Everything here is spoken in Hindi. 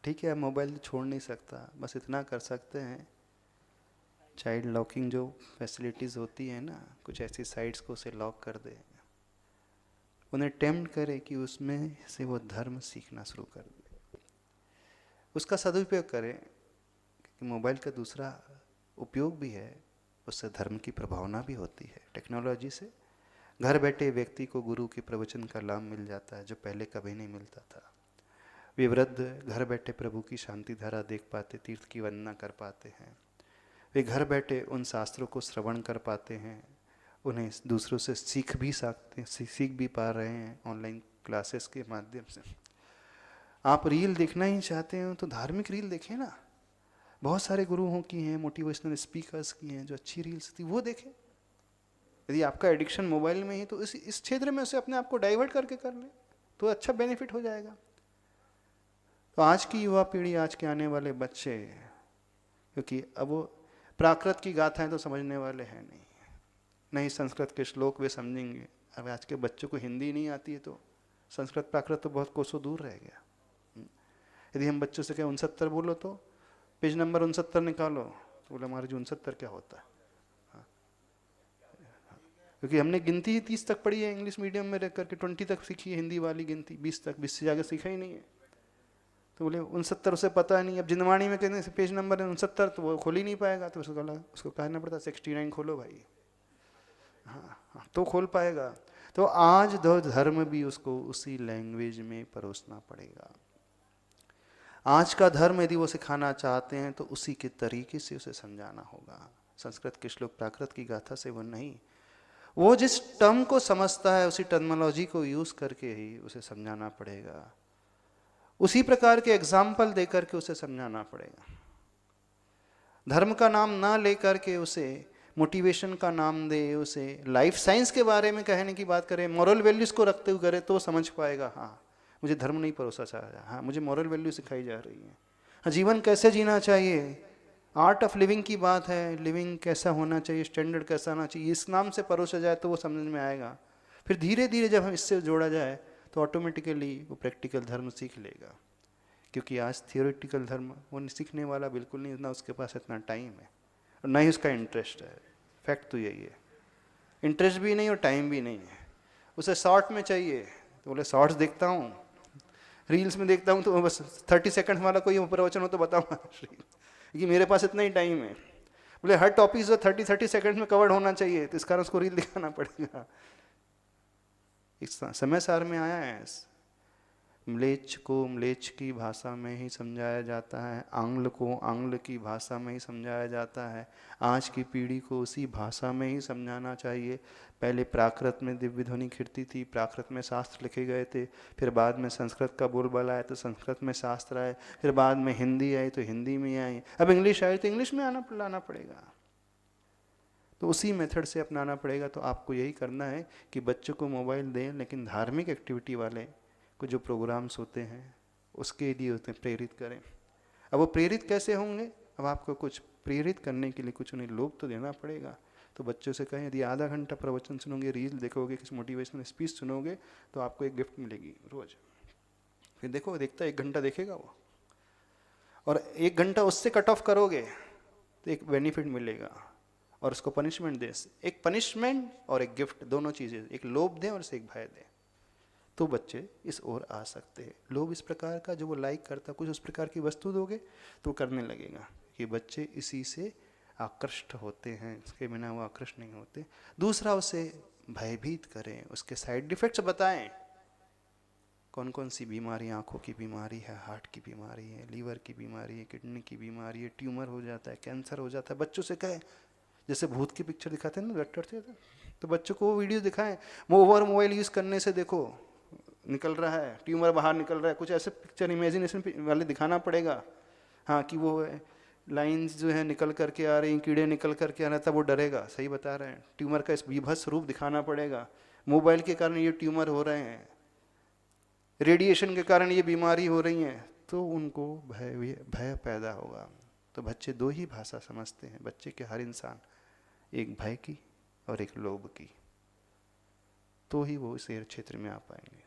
ठीक है, मोबाइल तो छोड़ नहीं सकता, बस इतना कर सकते हैं, चाइल्ड लॉकिंग जो फैसिलिटीज़ होती है ना, कुछ ऐसी साइट्स को उसे लॉक कर दे, उन्हें टेम्प्ट करे कि उसमें से वो धर्म सीखना शुरू कर दे, उसका सदुपयोग करें। क्योंकि मोबाइल का दूसरा उपयोग भी है, उससे धर्म की प्रभावना भी होती है। टेक्नोलॉजी से घर बैठे व्यक्ति को गुरु के प्रवचन का लाभ मिल जाता है, जो पहले कभी नहीं मिलता था। वे वृद्ध घर बैठे प्रभु की शांति धारा देख पाते, तीर्थ की वंदना कर पाते हैं, वे घर बैठे उन शास्त्रों को श्रवण कर पाते हैं, उन्हें दूसरों से सीख भी सकते, सीख भी पा रहे हैं ऑनलाइन क्लासेस के माध्यम से। आप रील देखना ही चाहते हो तो धार्मिक रील देखें ना, बहुत सारे गुरुओं की हैं, मोटिवेशनल स्पीकर्स की हैं जो अच्छी रील्स थी, वो देखें। यदि आपका एडिक्शन मोबाइल में ही तो इस क्षेत्र में उसे अपने आप को डाइवर्ट करके कर ले तो अच्छा बेनिफिट हो जाएगा। तो आज की युवा पीढ़ी, आज के आने वाले बच्चे, क्योंकि अब वो प्राकृत की गाथाएं तो समझने वाले हैं नहीं संस्कृत के श्लोक वे समझेंगे। अब आज के बच्चों को हिंदी नहीं आती है तो संस्कृत प्राकृत तो बहुत कोसों दूर रह गया। यदि हम बच्चों से कहें 69 बोलो तो पेज नंबर 69 निकालो, तो बोले हमारे जो 69 क्या होता है। क्योंकि हमने गिनती ही 30 तक पढ़ी है इंग्लिश मीडियम में रह करके, 20 तक सीखी है हिंदी वाली गिनती, 20 तक, 20 से जाकर सीखा ही नहीं है। तो बोले 69 उसे पता नहीं। अब जिनवाणी में कहने से पेज नंबर है 69, तो वो खोल ही नहीं पाएगा, तो उसको कहना पड़ता 69 खोलो भाई। हाँ, तो खोल पाएगा। तो आज दो धर्म भी उसको उसी लैंग्वेज में परोसना पड़ेगा। आज का धर्म यदि वो सिखाना चाहते हैं तो उसी के तरीके से उसे समझाना होगा। संस्कृत के श्लोक प्राकृत की गाथा से वो नहीं, वो जिस टर्म को समझता है उसी टर्मिनोलॉजी को यूज करके ही उसे समझाना पड़ेगा, उसी प्रकार के एग्जाम्पल देकर के उसे समझाना पड़ेगा। धर्म का नाम ना लेकर के उसे मोटिवेशन का नाम दे, उसे लाइफ साइंस के बारे में कहने की बात करें, मॉरल वैल्यूज को रखते हुए करे तो समझ पाएगा। हाँ, मुझे धर्म नहीं परोसा चाह रहा, हाँ मुझे मॉरल वैल्यू सिखाई जा रही है, हाँ जीवन कैसे जीना चाहिए, आर्ट ऑफ लिविंग की बात है, लिविंग कैसा होना चाहिए, स्टैंडर्ड कैसा होना चाहिए, इस नाम से परोसा जाए तो वो समझ में आएगा। फिर धीरे धीरे जब हम इससे जोड़ा जाए तो ऑटोमेटिकली वो प्रैक्टिकल धर्म सीख लेगा। क्योंकि आज थियोरेटिकल धर्म वो सीखने वाला बिल्कुल नहीं, ना उसके पास इतना टाइम है और ना ही उसका इंटरेस्ट है। फैक्ट तो यही है, इंटरेस्ट भी नहीं और टाइम भी नहीं है। उसे शॉर्ट में चाहिए तो बोले शॉर्ट्स देखता हूँ, रील्स में देखता हूँ, तो बस 30 सेकंड वाला कोई प्रवचन हो तो बताऊँगा क्योंकि मेरे पास इतना ही टाइम है। बोले हर टॉपिक जो 30 सेकंड में कवर्ड होना चाहिए, तो इस कारण उसको रील दिखाना पड़ेगा। इस समय सार में आया है, म्लेच्छ को म्लेच्छ की भाषा में ही समझाया जाता है, आंग्ल को आंग्ल की भाषा में ही समझाया जाता है। आज की पीढ़ी को उसी भाषा में ही समझाना चाहिए। पहले प्राकृत में दिव्य ध्वनि खिड़ती थी, प्राकृत में शास्त्र लिखे गए थे, फिर बाद में संस्कृत का बोलबाला आया तो संस्कृत में शास्त्र आए, फिर बाद में हिंदी आई तो हिंदी में आई, अब इंग्लिश आई तो इंग्लिश में लाना पड़ेगा। तो उसी मेथड से अपनाना पड़ेगा। तो आपको यही करना है कि बच्चों को मोबाइल दें, लेकिन धार्मिक एक्टिविटी वाले को जो प्रोग्राम्स होते हैं उसके लिए उन्हें प्रेरित करें। अब वो प्रेरित कैसे होंगे, अब आपको कुछ प्रेरित करने के लिए कुछ उन्हें लोभ तो देना पड़ेगा। तो बच्चों से कहें यदि आधा घंटा प्रवचन सुनोगे, रील देखोगे, किसी मोटिवेशनल स्पीच सुनोगे तो आपको एक गिफ्ट मिलेगी रोज। फिर देखो, देखता 1 घंटा देखेगा वो, और 1 घंटा उससे कट ऑफ करोगे तो एक बेनिफिट मिलेगा। और उसको पनिशमेंट दे, एक पनिशमेंट और एक गिफ्ट, दोनों चीज़ें, एक लोभ दें और इसे एक भय दें, तो बच्चे इस ओर आ सकते हैं। लोभ इस प्रकार का जो वो लाइक करता, कुछ उस प्रकार की वस्तु दोगे तो करने लगेगा। कि बच्चे इसी से आकृष्ट होते हैं, इसके बिना वो आकृष्ट नहीं होते। दूसरा, उसे भयभीत करें, उसके साइड इफेक्ट्स बताएं, कौन कौन सी बीमारी, आंखों की बीमारी है, हार्ट की बीमारी है, लीवर की बीमारी है, किडनी की बीमारी है, ट्यूमर हो जाता है, कैंसर हो जाता है। बच्चों से कहें, जैसे भूत की पिक्चर दिखाते हैं ना डॉक्टर थे, तो बच्चों को वो वीडियो दिखाएं, ओवर मोबाइल यूज़ करने से देखो निकल रहा है, ट्यूमर बाहर निकल रहा है, कुछ ऐसे पिक्चर इमेजिनेशन वाले दिखाना पड़ेगा। हाँ, कि वो लाइंस जो है निकल करके आ रही, कीड़े निकल करके आ रहे, तब वो डरेगा। सही बता रहे हैं, ट्यूमर का इस बीभत्स रूप दिखाना पड़ेगा। मोबाइल के कारण ये ट्यूमर हो रहे हैं, रेडिएशन के कारण ये बीमारी हो रही है, तो उनको भय पैदा होगा। तो बच्चे 2 ही भाषा समझते हैं, बच्चे के हर इंसान, एक भय की और एक लोभ की, तो ही वो इस क्षेत्र में आ पाएंगे।